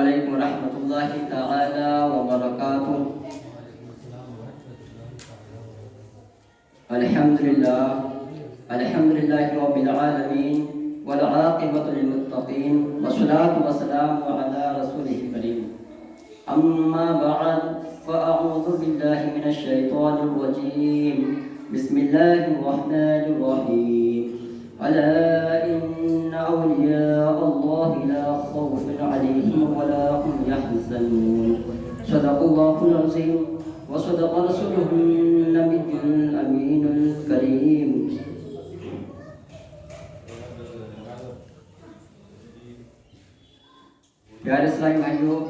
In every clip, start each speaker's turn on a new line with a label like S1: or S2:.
S1: علیکم ورحمۃ اللہ تعالی وبرکاتہ۔ الحمد للہ رب العالمین والعاقبۃ للمتقین والصلاة والسلام علی رسولہ الکریم، اما بعد فاعوذ باللہ من الشیطان الرجیم، بسم اللہ الرحمن الرحیم، الا ان اولیاء اللہ لا خوف علیہم ولا هم یحزنون، صدق اللہ العظیم وصدق رسولہ النبی الامین الکریم۔ پیارے اسلامی بھائیوں،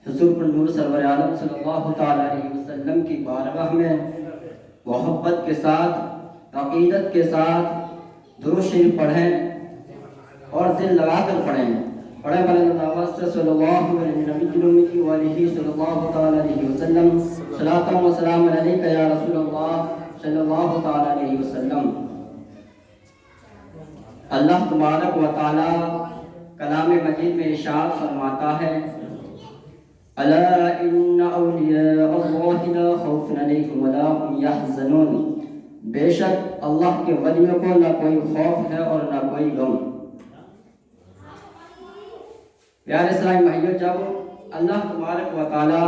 S1: حضور پر نور سرور عالم صلی اللہ تعالی علیہ وسلم کی بارگاہ میں محبت کے ساتھ، عقیدت کے ساتھ درود شریف پڑھیں اور دل لگا کر پڑھیں۔ پڑھیں بلند آواز سے صلی اللہ علیہ نبی وآلہ صلی اللہ تعالی علیہ وسلم، صلاۃ و سلام علیک یا رسول اللہ صلی اللہ تعالی علیہ وسلم۔ اللہ تبارک و تعالی کلام مجید میں ارشاد فرماتا ہے، الا ان اولیاء اللہ لا خوف علیہم ولا هم یحزنون، بے شک اللہ کے ولیوں کو نہ کوئی خوف ہے اور نہ کوئی غم۔ پیارے اسلامی بھائیوں، جب اللہ تبارک و تعالی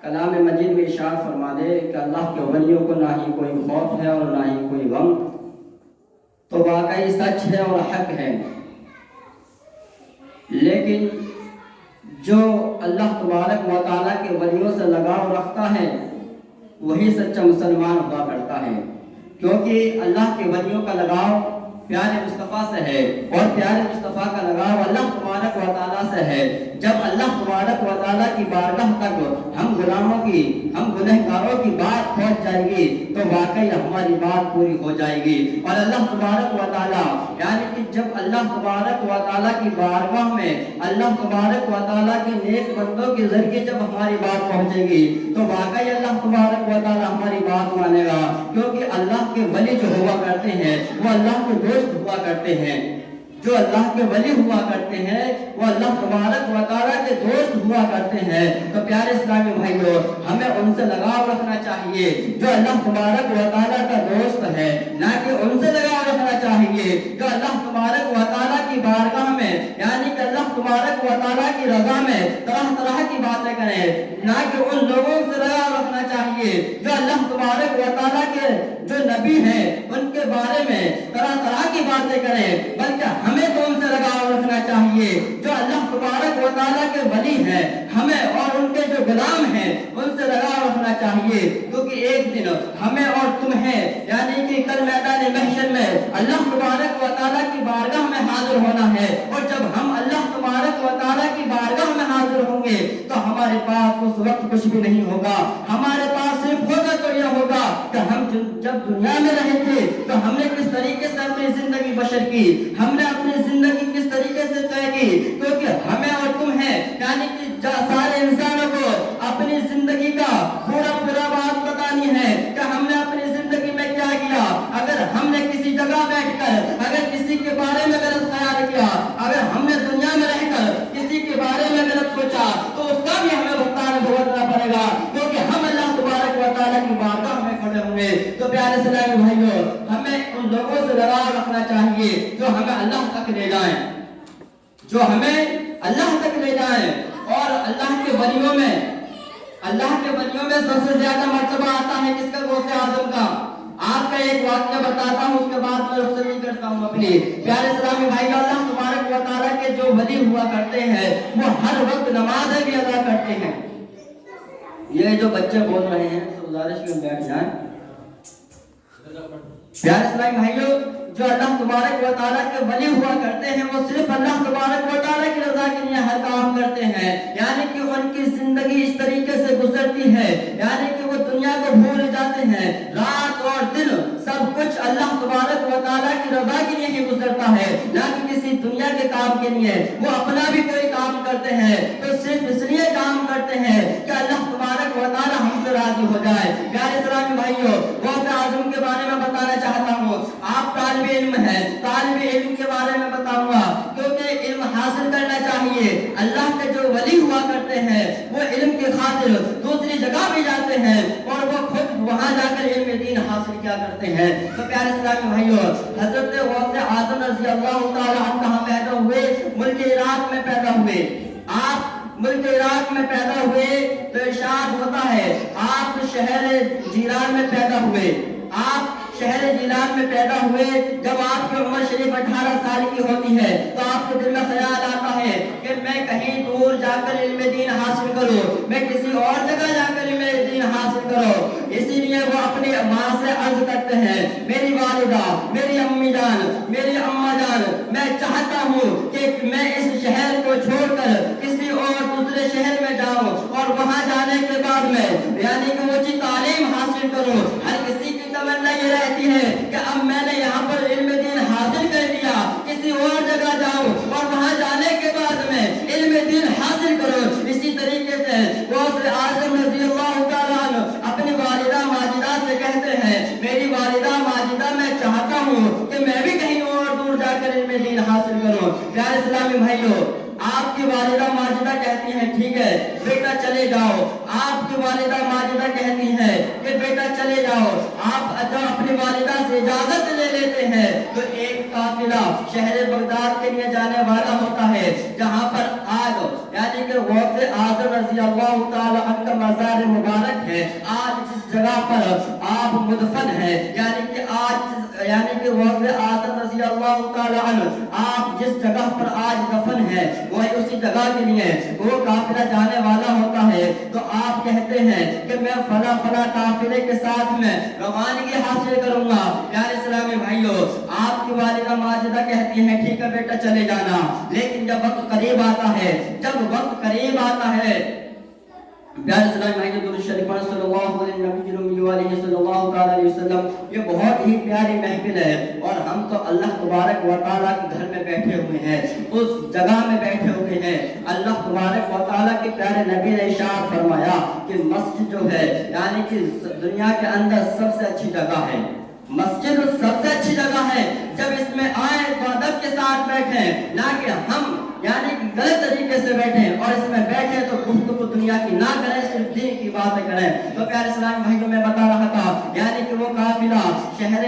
S1: کلام مجید میں ارشاد فرما دے کہ اللہ کے ولیوں کو نہ ہی کوئی خوف ہے اور نہ ہی کوئی غم، تو واقعی سچ ہے اور حق ہے۔ لیکن جو اللہ تبارک و تعالیٰ کے ولیوں سے لگاؤ رکھتا ہے وہی سچا مسلمان ہوا کرتا ہے، کیونکہ اللہ کے ولیوں کا لگاؤ پیارے مصطفیٰ سے ہے اور پیارے مصطفیٰ کا لگاؤ اللہ تبارک و تعالیٰ سے ہے۔ جب اللہ تبارک و تعالیٰ کی بارگاہ تک ہم غلاموں کی، ہم گنہگاروں کی بات پہنچ جائے گی تو واقعی ہماری بات پوری ہو جائے گی۔ اور اللہ تبارک و تعالیٰ یعنی کہ جب اللہ تبارک و تعالیٰ کی بارگاہ میں اللہ تبارک و تعالیٰ کے نیک بندوں کے ذریعے جب ہماری بات پہنچے گی تو واقعی اللہ تبارک و تعالیٰ ہماری بات مانے گا، کیونکہ اللہ کے ولی جو ہوا کرتے ہیں وہ اللہ کے دوست ہوا کرتے ہیں۔ جو اللہ کے ولی ہوا کرتے ہیں وہ اللہ تبارک و تعالیٰ کے دوست ہوا کرتے ہیں۔ تو پیارے اسلامی بھائیوں، ہمیں ان سے لگاؤ رکھنا چاہیے جو اللہ تبارک و تعالیٰ کا دوست ہے، نہ کہ ان سے لگاؤ رکھنا چاہیے جو اللہ تبارک و تعالیٰ کی بارگاہ میں یعنی کہ اللہ تبارک و تعالیٰ کی رضا میں طرح طرح کی باتیں کریں، نہ کہ ان لوگوں سے لگاؤ رکھنا چاہیے جو اللہ تبارک و تعالیٰ کے جو نبی ہیں ان کے بارے میں طرح طرح کی باتیں کریں، بلکہ ہمیں تو ان سے لگاؤ رکھنا چاہیے جو اللہ تبارک و تعالیٰ کے ولی ہیں، ہمیں اور ان کے جو غلام ہیں ان سے لگاؤ رکھنا چاہیے، کیونکہ ایک دن ہمیں اور تمہیں یعنی کہ کل میدان محشر میں اللہ تبارک و تعالیٰ کی بارگاہ میں حاضر ہونا ہے، اور جب ہم اللہ تبارک و تعالیٰ کی بارگاہ میں حاضر ہوں گے تو ہمارے پاس اس وقت کچھ بھی نہیں ہوگا۔ ہمارے پاس صرف ہوگا تو یہ ہوگا کہ ہم جب دنیا میں رہے تھے تو ہم نے کس طریقے سے اپنی زندگی بسر کی، ہم نے اپنی زندگی کس طریقے سے طے کی، کیونکہ ہمیں اور تمہیں یعنی کہ سارے انسانوں کو اپنی زندگی کا پورا بات بتانی ہے کہ ہم نے اپنی زندگی میں کیا کیا۔ اگر ہم نے کسی جگہ بیٹھ کر اگر کسی کے بارے میں غلط خیال کیا، اگر ہم نے دنیا میں رہ کر کسی کے بارے میں غلط سوچا تو اس کا بھی ہمیں بھگتنا پڑے گا، کیونکہ ہم اللہ تبارک و تعالیٰ کی بارگاہ میں کھڑے ہوں گے۔ تو پیارے اسلامی بھائیوں، ہمیں ان لوگوں سے لگاؤ رکھنا چاہیے جو ہمیں اللہ تک لے جائیں، جو ہمیں اللہ تک لے جائیں۔ اور اللہ کے ولیوں میں سب سے زیادہ مرتبہ آتا ہے کس کا؟ غوث اعظم کا۔ آپ کا ایک واقعہ بتاتا ہوں، اس کے بعد میں رخصتی کرتا ہوں اپنی۔ پیارے اسلامی بھائیوں، اللہ تبارک و تعالیٰ کے جو ولی ہوا کرتے ہیں وہ ہر وقت نمازیں بھی ادا کرتے ہیں۔ یہ جو بچے بول رہے ہیں تو گزارش میں بیٹھ جائیں۔ پیارے اسلامی بھائیوں، جو اللہ تبارک و تعالیٰ کے ولی ہوا کرتے ہیں وہ صرف اللہ تبارک و تعالیٰ کی رضا کے لیے ہر کام کرتے ہیں، یعنی کہ ان کی زندگی اس طریقے سے گزرتی ہے یعنی کہ وہ دنیا کو بھول جاتے ہیں، رات اور دن سب کچھ اللہ تبارک و تعالیٰ کی رضا کے لیے ہی گزرتا ہے، نہ کہ کسی دنیا کے کام کے لیے۔ وہ اپنا بھی کوئی کام کرتے ہیں تو صرف اس لیے کام کرتے ہیں کہ اللہ تبارک و تعالیٰ ہم سے راضی ہو جائے۔ پیارے اسلامی بھائیوں، غوث اعظم کے بارے میں بتانا چاہتا ہوں۔ آپ طالب علم ہیں، طالب علم کے بارے میں بتاؤں گا، کیونکہ علم حاصل کرنا چاہیے، اللہ اللہ کے جو ولی ہوا کرتے ہیں وہ علم کی خاطر دوسری جگہ بھی جاتے ہیں اور وہ خود وہاں جا کر علم دین حاصل کیا کرتے ہیں۔ تو پیارے اسلامی بھائیوں، حضرت غوث اعظم رضی اللہ تعالی عنہ کہاں پیدا ہوئے؟ ملک عراق میں پیدا ہوئے۔ آپ ملک عراق میں پیدا ہوئے تو ارشاد ہوتا ہے آپ شہر جیلان میں پیدا ہوئے۔ آپ شہر جیلان میں پیدا ہوئے۔ جب آپ کی عمر شریف 18 سال کی ہوتی ہے تو آپ کے دل میں خیال آتا ہے کہ میں کہیں دور جا کر علم دین حاصل کروں، میں کسی اور جگہ جا کر علم دین حاصل کروں۔ اسی لیے وہ اپنی ماں سے عرض کرتے ہیں، میری والدہ، میری امی جان، میری اماں جان، میں چاہتا ہوں کہ میں اس شہر کو چھوڑ کر کسی اور دوسرے شہر میں جاؤں اور وہاں جانے کے بعد میں یعنی کہ اونچی تعلیم حاصل کروں۔ ہر کسی کی تمنا یہ رہتی ہے کہ اب میں نے یہاں پر علم دین حاصل کر لیا، کسی اور جگہ جاؤں اور وہاں جانے کے بعد میں علم دین حاصل کروں۔ اسی طریقے سے غوث اعظم رضی اللہ تعالیٰ عنہ اپنی والدہ ماجدہ سے کہتے ہیں، میری والدہ ماجدہ میں چاہتا ہوں کہ میں بھی کہیں اور دور جا کر علم دین حاصل کروں۔ پیارے اسلامی بھائیوں، آپ کی والدہ ماجدہ کہتی ہیں ٹھیک ہے بیٹا چلے جاؤ۔ آپ کی والدہ ماجدہ کہتی ہیں کہ بیٹا چلے جاؤ۔ آپ جب اپنی والدہ سے اجازت لے لیتے ہیں تو ایک قافلہ شہر بغداد کے لیے جانے والا ہوتا ہے، جہاں پر آج یعنی کہ غوث اعظم رضی اللہ تعالی عنہ کا مزار مبارک ہے۔ آج جس جگہ پر آپ مدفن ہیں یعنی کہ غوث اعظم رضی اللہ تعالی عنہ آپ جس جگہ پر آج دفن ہے وہی اسی جگہ کے لیے وہ قافلہ جانے والا ہوتا ہے۔ تو آپ کہتے ہیں کہ میں فلاں فلاں قافلے کے ساتھ میں روانگی حاصل کروں گا۔ پیارے اسلامی بھائیوں، آپ کی والدہ ماجدہ کہتی ہیں ٹھیک ہے بیٹا چلے جانا، لیکن جب وقت قریب آتا ہے پیارے اسلامی بھائیوں، درود شریف پڑھ صلی اللہ علیہ نبی صلی اللہ تعالی علیہ وسلم۔ یہ بہت ہی پیاری محفل ہے اور ہم تو اللہ تبارک و تعالیٰ کے گھر میں بیٹھے ہوئے ہیں، اس جگہ میں بیٹھے ہوئے ہیں۔ اللہ تبارک و تعالیٰ کے پیارے نبی نے ارشاد فرمایا کہ مسجد جو ہے یعنی کہ دنیا کے اندر سب سے اچھی جگہ ہے۔ مسجد سب سے اچھی جگہ ہے، جب اس میں آئیں تو ادب کے ساتھ بیٹھیں، نہ کہ ہم یعنی غلط طریقے سے بیٹھیں اور اس میں بیٹھیں تو گفتگو دنیا کی نہ کریں، صرف دین کی باتیں کریں۔ تو پیارے اسلامی بھائیوں، میں بتا رہا تھا یعنی کہ وہ قافلہ شہر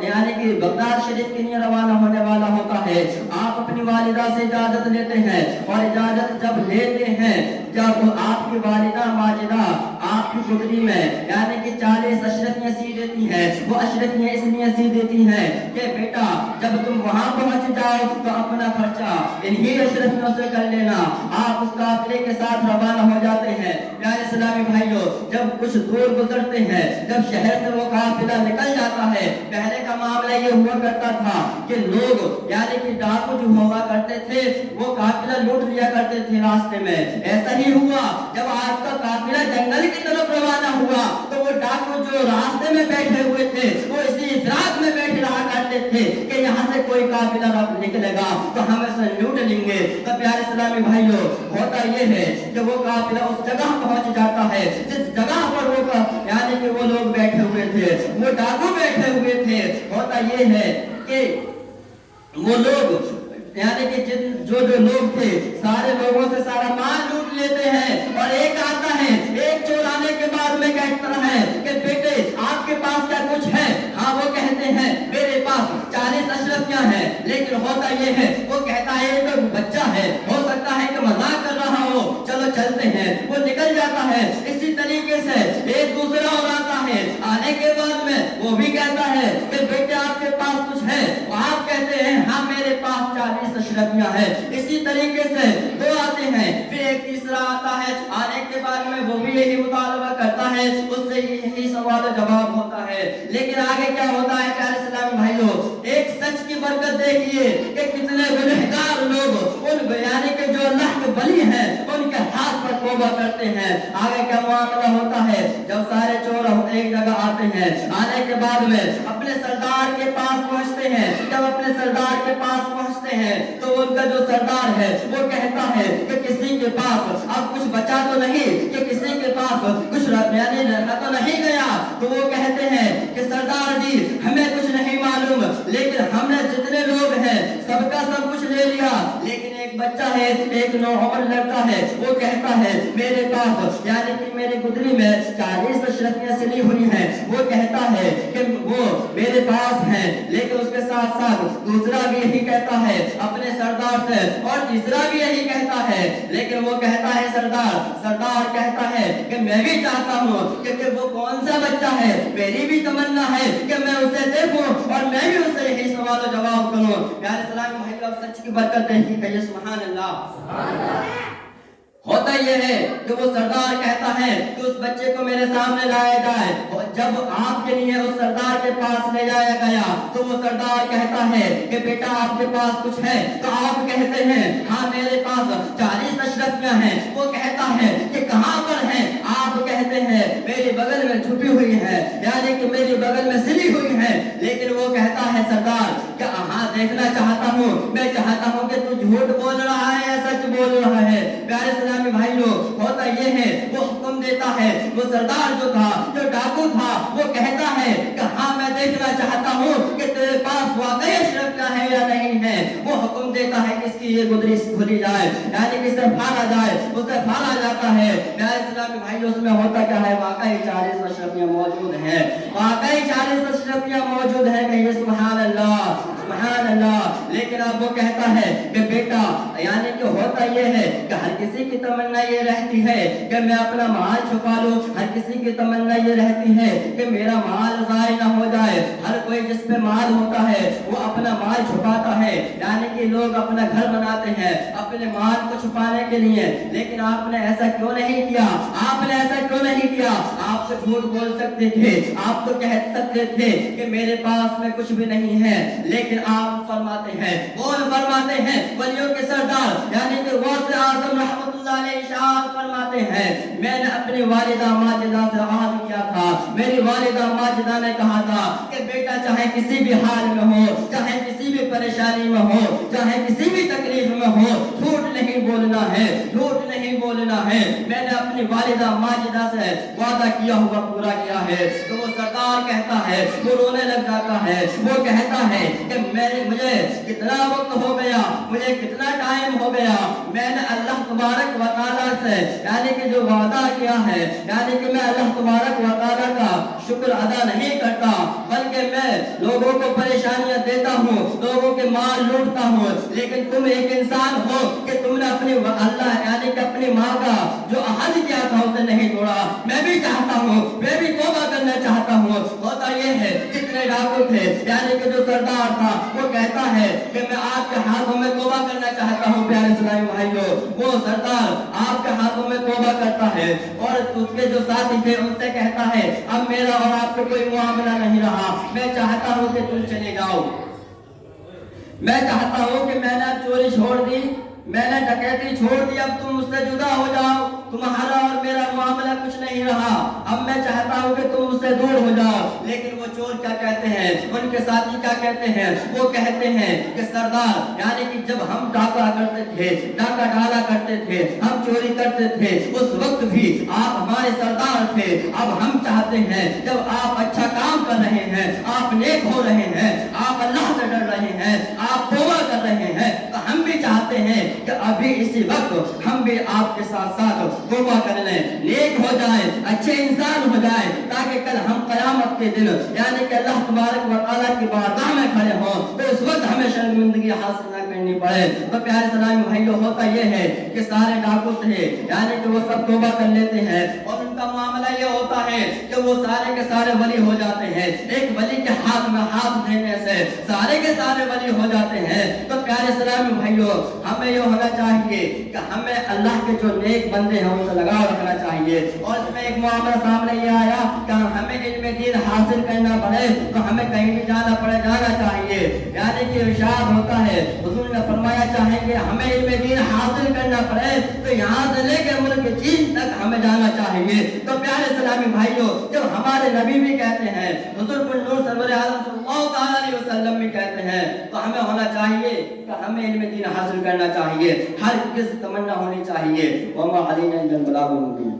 S1: یعنی کہ بغداد شریف کے لیے روانہ ہونے والا ہوتا ہے۔ آپ اپنی والدہ سے اجازت لیتے ہیں اور اجازت جب لیتے ہیں، جب آپ کی والدہ ماجدہ آپ کی گدری میں یعنی کہ 40 اشرفیاں سی دیتی ہیں، وہ اشرفیاں اس لیے سی دیتی ہیں کہ بیٹا جب تم وہاں پہنچ جاؤ تو اپنا خرچہ انہی اشرفیوں سے کر لینا۔ آپ اس قافلے کے ساتھ روانہ ہو جاتے ہیں۔ پیارے اسلامی بھائیوں، جب کچھ دور گزرتے ہیں، جب شہر سے وہ قافلہ نکل جاتا ہے، پہلے کا معاملہ یہ ہوا کرتا تھا کہ لوگ یعنی کہ ڈاکو جو ہوا کرتے تھے وہ قافلہ لوٹ لیا کرتے تھے راستے میں۔ ایسا ہی ہوا جب آپ کا قافلہ جنگل کی طرف روانہ ہوا تو وہ ڈاکو جو راستے میں بیٹھے ہوئے تھے وہ اسی فراق میں بیٹھ رہا کرتے تھے کہ یہاں سے کوئی قافلہ نکلے گا تو ہم اسے لوٹ لیں گے۔ تو پیارے اسلامی بھائیوں، ہوتا یہ ہے کہ وہ قافلہ اس جگہ پہنچ جاتا ہے جس جگہ پر وہ یعنی کہ وہ لوگ بیٹھے ہوئے تھے، وہ ڈاکو بیٹھے ہوئے تھے۔ ہوتا یہ ہے کہ وہ لوگ یعنی کہ جو لوگ تھے سارے لوگوں سے سارا مال لوٹ لیتے ہیں اور ایک آتا ہے، ایک چور آنے کے بعد میں کہتا ہے کہ بیٹے آپ کے پاس کیا کچھ ہے؟ ہاں وہ کہتے ہیں میرے پاس 40 اشرفیاں ہیں، لیکن ہوتا یہ ہے وہ کہتا ہے ایک بچہ ہے، ہو سکتا ہے کہ مذاق کر رہا ہو، چلو چلتے ہیں، وہ نکل جاتا ہے۔ اسی طریقے سے ایک دوسرا اور آتا ہے، آنے کے بعد میں وہ بھی کہتا ہے کہ بیٹے آپ کے پاس کچھ ہے؟ آپ کہتے ہیں ہاں میرے پاس 40 اشرفیاں ہے۔ اسی طریقے سے دو آتے ہیں، پھر ایک تیسرا آتا ہے، آنے کے بعد میں وہ بھی یہی مطالبہ کرتا ہے، اس سے یہی سوال و جواب ہوتا ہے۔ لیکن آگے کیا ہوتا ہے پیارے اسلامی بھائیوں، ایک سچ کی برکت دیکھیے کہ کتنے گنہگار لوگ ان یعنی کہ جو اللہ کے ولی ہیں ان کے ہاتھ پر توبہ کرتے ہیں۔ آگے کیا معاملہ ہوتا ہے، جب سارے چور ایک جگہ آتے ہیں، آنے کے بعد میں اپنے سردار کے پاس پہنچتے ہیں۔ جب اپنے سردار کے پاس پہنچتے ہیں تو ان کا جو سردار ہے وہ کہتا ہے کہ کسی کے پاس اب کچھ بچا تو نہیں، کہ کسی کے پاس کچھ یعنی رکھا تو نہیں گیا؟ تو وہ کہتے ہیں کہ سردار جی ہمیں کچھ نہیں معلوم، لیکن ہم نے جتنے لوگ ہیں سب کا سب کچھ لے لیا، لیکن ایک بچہ ہے، ایک نوجوان لڑکا ہے، وہ کہتا ہے میرے پاس یعنی کہ میری گدری میں 40 اشرفیاں سلی ہوئی ہیں، وہ کہتا ہے کہ وہ میرے پاس ہیں، لیکن اس کے ساتھ ساتھ دوسرا بھی یہی کہتا ہے اپنے سردار سے، اور تیسرا بھی یہی کہتا ہے، لیکن وہ کہتا ہے سردار کہتا ہے کہ میں بھی چاہتا ہوں کہ وہ کون سا بچہ ہے، میری بھی تمنا ہے کہ میں اسے دیکھوں اور میں بھی اسے یہی سوال و جواب کروں۔ پیارے اسلامی بھائیو، سچ کی برکت دیکھی کہ سبحان اللہ۔ ہوتا یہ ہے کہ وہ سردار کہتا ہے کہ اس بچے کو میرے سامنے لایا جائے، اور جب آپ کے لیے اس سردار کے پاس لے جایا گیا تو وہ سردار کہتا ہے کہ بیٹا آپ کے پاس کچھ ہے؟ تو آپ کہتے ہیں ہاں میرے پاس 40 اشرفیاں ہیں۔ وہ کہتا ہے کہ کہاں پر ہیں؟ آپ کہتے ہیں میری بغل میں چھپی ہوئی ہے، یعنی کہ میری بغل میں سلی ہوئی ہے، لیکن وہ کہتا ہے سردار کہ ہاں دیکھنا چاہتا ہوں، میں چاہتا ہوں کہ تو جھوٹ بول رہا ہے یا سچ بول رہا ہے۔ پیارے اسلامی بھائیو، ہوتا یہ ہے وہ حکم دیتا ہے، وہ سردار جو تھا، جو ڈاکو تھا، وہ کہتا ہے کہ ہاں میں دیکھنا چاہتا ہوں کہ تیرے پاس واقعی اشرفیاں ہے یا نہیں ہے۔ وہ حکم دیتا ہے کہ اس کی یہ گدری کھلی جائے، یعنی کہ اسے پھاڑا جائے، اسے پھاڑا جاتا ہے۔ پیارے اسلامی بھائیو، اس میں ہوتا کیا ہے؟ واقعی 40 اشرفیاں موجود ہیں، واقعی 40 اشرفیاں موجود ہیں۔ کہیے سبحان اللہ، سبحان اللہ۔ لیکن اب وہ کہتا ہے کہ بیٹا، یعنی کہ ہوتا یہ ہے کہ ہر کسی کی تمنا یہ رہتی ہے کہ میں اپنا مال چھپا لوں، ہر کسی کی تمنا یہ رہتی ہے کہ میرا مال ضائع نہ ہو جائے۔ ہر کوئی جس پہ مال ہوتا ہے وہ اپنا مال چھپاتا ہے، یعنی کہ لوگ اپنا گھر بناتے ہیں اپنے مال کو چھپانے کے لیے۔ لیکن آپ نے ایسا کیوں نہیں کیا؟ آپ نے ایسا کیوں نہیں کیا؟ آپ تو جھوٹ بول سکتے تھے، آپ تو کہہ سکتے تھے کہ میرے پاس میں کچھ بھی نہیں ہے، لیکن آپ فرماتے ہیں، کون فرماتے ہیں؟ ولیوں کے سردار یعنی کہ غوث اعظم رحمت اللہ علیہ ارشاد فرماتے ہیں میں نے اپنی والدہ ماجدہ سے عہد کیا تھا، میری والدہ ماجدہ نے کہا تھا کہ بیٹا چاہے کسی بھی حال میں ہو، چاہے کسی بھی پریشانی میں ہو، چاہے کسی بھی تکلیف میں ہو، جھوٹ نہیں بولنا ہے، جھوٹ نہیں بولنا ہے۔ میں نے اپنی والدہ ماجدہ سے وعدہ کیا ہوا پورا کیا ہے۔ تو وہ سردار کہتا ہے، وہ رونے لگ جاتا ہے، وہ کہتا ہے کہ مجھے کتنا وقت ہو گیا، مجھے کتنا ٹائم ہو گیا، میں نے اللہ تبارک و تعالیٰ سے یعنی کہ جو وعدہ کیا ہے، یعنی کہ میں اللہ تبارک و تعالیٰ کا شکر ادا نہیں کرتا، بلکہ میں لوگوں کو پریشانیاں دیتا ہوں، لوگوں کے مال لوٹتا ہوں، لیکن تم ایک انسان ہو کہ تم نے اپنی اللہ یعنی کہ اپنی ماں کا جو عہد کیا تھا اسے نہیں توڑا۔ میں بھی چاہتا ہوں، میں بھی توبہ کرنا چاہتا ہوں۔ ہوتا یہ ہے جتنے ڈاکو تھے یعنی کہ جو سردار تھا وہ کہتا ہے کہ میں آپ کے ہاتھوں میں توبہ کرنا چاہتا ہوں۔ پیارے اسلامی بھائیو، وہ سردار آپ کے ہاتھوں میں توبہ کرتا ہے اور اس کے جو ساتھی تھے ان سے کہتا ہے اب میرا اور آپ کو کوئی معاملہ نہیں رہا، میں چاہتا ہوں کہ تم چلے جاؤ، میں چاہتا ہوں کہ میں نے چوری چھوڑ دی، میں نے ڈکیتی چھوڑ دی، اب تم مجھ سے جدا ہو جاؤ، تمہارا اور میرا معاملہ کچھ نہیں رہا، اب میں چاہتا ہوں کہ تم مجھ سے دور ہو جاؤ۔ لیکن وہ چور کیا کہتے ہیں، ان کے ساتھی کیا کہتے ہیں؟ وہ کہتے ہیں کہ سردار یعنی کہ جب ہم ڈاکہ کرتے تھے، ڈاکہ ڈالا کرتے تھے، ہم چوری کرتے تھے، اس وقت بھی آپ ہمارے سردار تھے، اب ہم چاہتے ہیں جب آپ اچھا کام کر رہے ہیں، آپ نیک ہو رہے ہیں، آپ اللہ سے ڈر رہے ہیں، آپ توبہ کر رہے ہیں، تو ہم بھی چاہتے ہیں کہ ابھی اسی وقت ہم بھی آپ کے ساتھ ساتھ توبہ کر لیں، نیک ہو جائیں، اچھے انسان ہو جائیں، تاکہ کل ہم قیامت کے دن یعنی کہ اللہ تبارک و تعالیٰ کی بارگاہ میں کھڑے ہوں تو اس وقت ہمیں شرمندگی حاصل نہ کرنی پڑے۔ تو پیارے اسلامی بھائیو، ہوتا یہ ہے کہ سارے ڈاکو تھے یعنی کہ وہ سب توبہ کر لیتے ہیں اور ان کا معاملہ یہ ہوتا ہے کہ وہ سارے کے سارے ولی ہو جاتے ہیں، ایک ولی کے ہاتھ میں ہاتھ دینے سے سارے کے سارے ولی ہو جاتے ہیں۔ تو پیارے اسلامی بھائیو، ہمیں یہ ہونا چاہیے کہ ہمیں اللہ کے جو نیک بندے ہیں ان سے لگاؤ رکھنا چاہیے۔ اور اس میں ایک معاملہ سامنے یہ آیا کہ ہمیں علم دین حاصل کرنا پڑے تو ہمیں کہیں بھی جانا چاہیے، یعنی کہ ارشاد ہوتا ہے، حضور نے فرمایا چاہیں کہ ہمیں علم دین حاصل کرنا پڑے تو یہاں سے لے کے ملک چین تک ہمیں جانا چاہیے۔ تو پیارے اسلامی بھائیو، جب ہمارے نبی بھی کہتے ہیں، حضور نور سرور عالم صلی اللہ علیہ وسلم بھی کہتے ہیں، تو ہمیں ہونا چاہیے کہ ہمیں علم دین حاصل کرنا چاہیے، ہر کس تمنا ہونی چاہیے۔ وما علینا الا البلاغ المبین۔